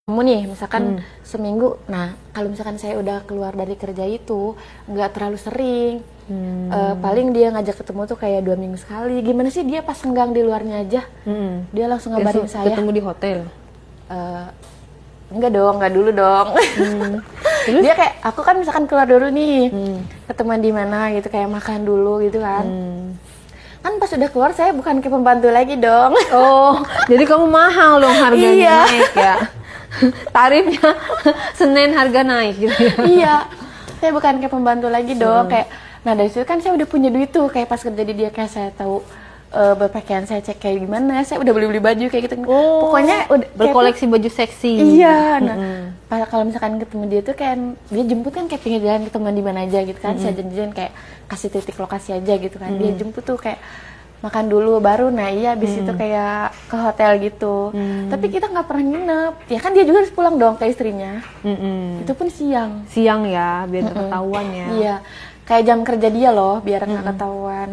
Kamu nih, misalkan seminggu, nah kalau misalkan saya udah keluar dari kerja itu nggak terlalu sering, paling dia ngajak ketemu tuh kayak 2 minggu sekali. Gimana sih dia pas senggang di luarnya aja, dia langsung ngabarin saya. Ketemu di hotel? Enggak dong, enggak dulu dong. Dia kayak, aku kan misalkan keluar dulu nih, ketemuan di mana gitu, kayak makan dulu gitu kan. Kan pas udah keluar saya bukan kayak pembantu lagi dong. Oh, jadi kamu mahal dong harganya naik ya? Tarifnya Senin harga naik gitu ya? Iya, saya bukan kayak pembantu lagi dong. Kayak, nah dari situ kan saya udah punya duit tuh, kayak pas kerja di dia kayak saya tahu berpakaian saya cek kayak gimana, saya udah beli baju kayak gitu. Pokoknya udah berkoleksi baju seksi. Iya, nah kalau misalkan ketemu dia tuh kayak dia jemput kan kayak pinggir jalan ketemu di mana aja gitu kan. Saya janjiin kayak kasih titik lokasi aja gitu kan. Dia jemput tuh kayak makan dulu baru, nah iya abis itu kayak ke hotel gitu. Tapi kita nggak pernah nginep, ya kan dia juga harus pulang dong ke istrinya. Itu pun siang. Siang ya, biar nggak ketahuan ya. Iya, kayak jam kerja dia loh, biar nggak ketahuan.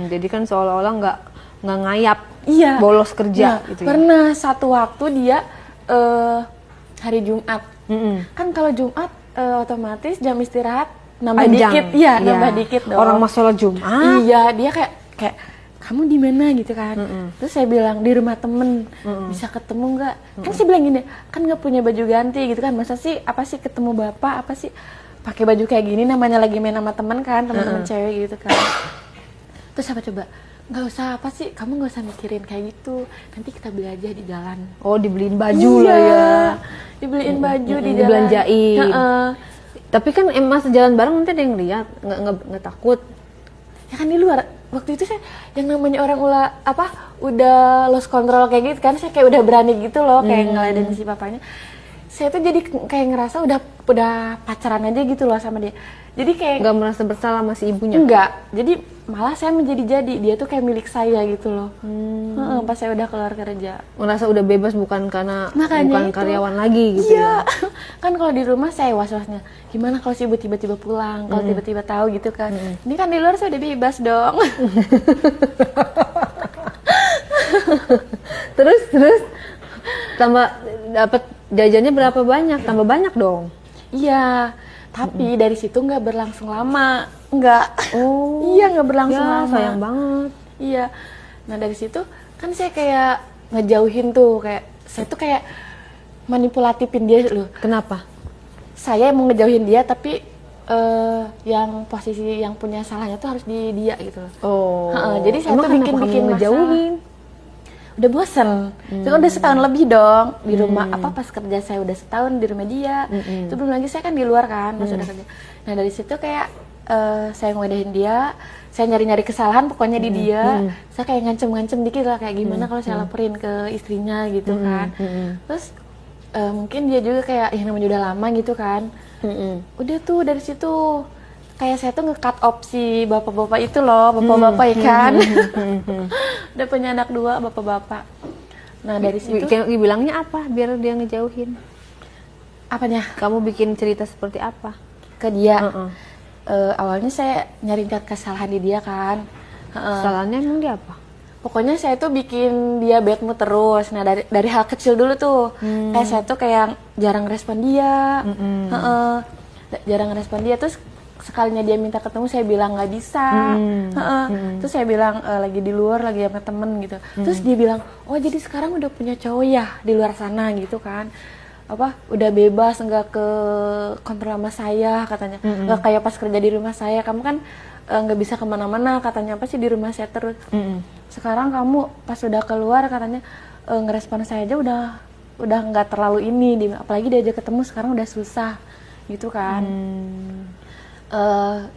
Jadi kan seolah-olah nggak ngayap, Iya. bolos kerja Nah, gitu ya. pernah satu waktu dia hari Jumat. Kan kalau Jumat otomatis jam istirahat nambah Panjang. dikit, iya nambah dikit dong. Orang mau sholat Jumat. Iya, dia kayak kamu di mana gitu kan. Terus saya bilang di rumah temen, bisa ketemu nggak? Kan saya bilang gini, kan nggak punya baju ganti gitu kan. Masa sih apa sih ketemu bapak, apa sih pakai baju kayak gini, namanya lagi main sama teman kan, teman-teman cewek gitu kan. Terus apa coba? Nggak usah, apa sih, kamu nggak usah mikirin kayak gitu, nanti kita beli aja di jalan. Oh, dibeliin baju lah ya. Dibeliin baju di jalan. Dibelanjain. Tapi kan masa jalan bareng nanti ada yang lihat, nggak takut. Ya kan di luar. Waktu itu saya yang namanya orang udah lost control kayak gitu kan, saya kayak udah berani gitu loh, kayak ngeladenin si papanya. Saya tuh jadi kayak ngerasa udah pacaran aja gitu loh sama dia. Jadi kayak Nggak merasa bersalah sama si ibunya? enggak. Jadi malah saya menjadi dia tuh kayak milik saya gitu loh. Pas saya udah keluar kerja. Merasa udah bebas bukan karena Makanya bukan itu. karyawan lagi gitu Iya. ya. Kan kalau di rumah saya was-wasnya, gimana kalau si ibu tiba-tiba pulang, kalau tiba-tiba tahu gitu kan. Ini kan di luar saya udah bebas dong. Terus tambah dapat jajannya berapa banyak? Tambah banyak dong. Iya, tapi dari situ nggak berlangsung lama, nggak. Oh, Iya, nggak berlangsung ya, lama. sayang banget. Iya. Nah dari situ kan saya kayak ngejauhin tuh, kayak saya tuh kayak manipulatifin dia loh. Kenapa? Saya mau ngejauhin dia, tapi yang posisi yang punya salahnya tuh harus di dia gitu loh. Oh. Jadi saya Emang tuh kenapa bikin kamu ngejauhin? udah bosen. Itu kan udah setahun lebih dong di rumah. Pas kerja saya udah setahun di rumah dia. Itu belum lagi saya kan di luar kan pas udah kerja. Nah dari situ kayak saya ngadain dia, saya nyari-nyari kesalahan pokoknya di dia. Saya kayak ngancem-ngancem dikit lah, kayak gimana kalau saya laporin ke istrinya gitu kan. Terus mungkin dia juga kayak ya namanya udah lama gitu kan. Udah tuh dari situ kayak saya tuh nge-cut opsi bapak-bapak itu loh, bapak-bapak ya kan. Udah punya anak 2, bapak-bapak. Nah dari situ Bilangnya apa biar dia ngejauhin? apanya? Kamu bikin cerita seperti apa? Ke dia. Awalnya saya nyari kesalahan di dia kan. Kesalahannya emang dia apa? Pokoknya saya tuh bikin dia bad mood terus. Nah dari hal kecil dulu tuh, kayak saya tuh kayak jarang respon dia, jarang respon dia. Terus sekalinya dia minta ketemu saya bilang nggak bisa. Terus saya bilang lagi di luar, lagi sama temen gitu. Terus dia bilang, oh jadi sekarang udah punya cowok ya di luar sana gitu kan. Udah bebas, nggak ke kontrol sama saya katanya, nggak kayak pas kerja di rumah saya, kamu kan nggak bisa kemana-mana katanya, apa sih di rumah saya terus. Sekarang kamu pas udah keluar katanya ngerespon saya aja udah nggak terlalu ini, apalagi diajak ketemu sekarang udah susah gitu kan.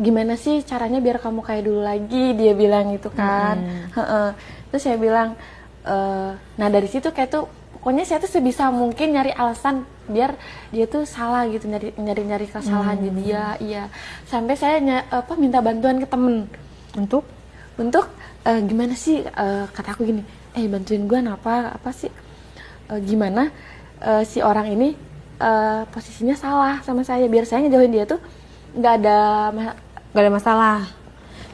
Gimana sih caranya biar kamu kayak dulu lagi, dia bilang gitu kan. Terus saya bilang nah dari situ kayak tuh pokoknya saya tuh sebisa mungkin nyari alasan biar dia tuh salah gitu, nyari kesalahan di dia. Iya, sampai saya minta bantuan ke temen untuk gimana sih, kata aku gini, bantuin gue apa sih, gimana si orang ini posisinya salah sama saya, biar saya ngejauhin dia tuh nggak ada masalah.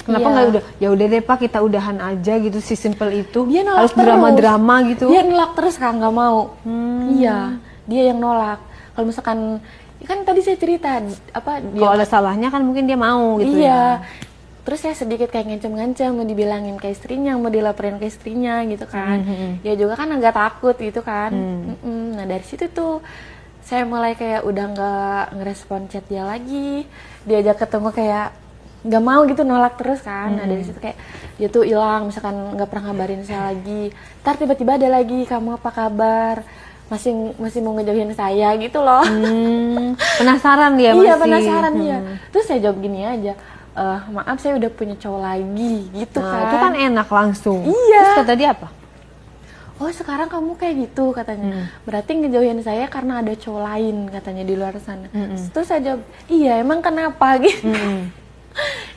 Kenapa nggak ya udah deh Pak, kita udahan aja gitu, si simple itu. Dia nolak harus terus. drama-drama gitu. Dia nolak terus kan, nggak mau. Iya, dia yang nolak. Kalau misalkan kan tadi saya cerita apa dia Kalau ada salahnya kan mungkin dia mau gitu iya. ya. Terus saya sedikit kayak ngancam-ngancam mau dibilangin ke istrinya, mau dilaporin ke istrinya gitu kan. Dia juga kan agak takut gitu kan. Nah dari situ tuh saya mulai kayak udah nggak ngerespon chat dia lagi. Diajak ketemu kayak nggak mau gitu, nolak terus kan. Nah dari situ kayak dia tuh hilang, misalkan nggak pernah ngabarin saya lagi. Ntar tiba-tiba ada lagi, kamu apa kabar? Masih mau ngejauhin saya gitu loh. Penasaran dia masih. Iya penasaran dia. Terus saya jawab gini aja, maaf saya udah punya cowok lagi gitu Nah, itu kan enak langsung. Iya. Terus kata dia apa? Oh sekarang kamu kayak gitu katanya. Berarti ngejauhin saya karena ada cowok lain katanya di luar sana. Terus saya jawab, iya emang kenapa gitu.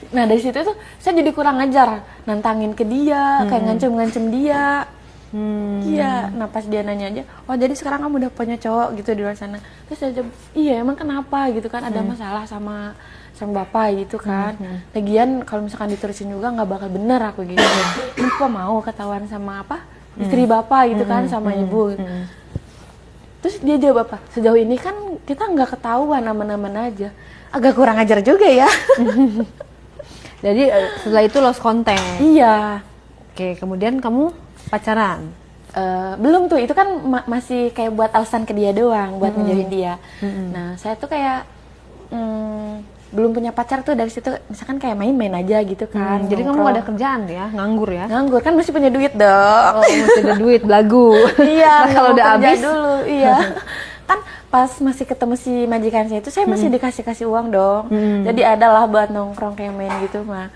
Nah dari situ tuh saya jadi kurang ajar, nantangin ke dia, kayak ngancem-ngancem dia. Iya, nah pas dia nanya aja, oh jadi sekarang kamu udah punya cowok gitu di luar sana. Terus saya jawab, iya emang kenapa gitu kan, ada masalah sama bapak gitu kan. Lagian kalau misalkan diterusin juga nggak bakal bener aku gitu. Kenapa mau ketahuan sama apa istri bapak gitu kan, sama ibu gitu. Terus dia jawab apa, sejauh ini kan kita nggak ketahuan, aman-aman aja. Agak kurang ajar juga ya. Jadi setelah itu lost contact. Iya. Oke, kemudian kamu pacaran. Belum tuh, itu kan masih kayak buat alasan ke dia doang, buat ngejauhin dia. Nah saya tuh kayak belum punya pacar tuh, dari situ misalkan kayak main-main aja gitu kan. Jadi kamu nongkrong. gak ada kerjaan ya, nganggur ya? Nganggur kan, masih punya duit dong. Oh, masih ada duit, belagu. Iya, Nah, kalau udah kerja habis dulu, iya. Kan pas masih ketemu si majikan saya itu saya masih dikasih uang dong. Jadi adalah buat nongkrong kayak main gitu mah.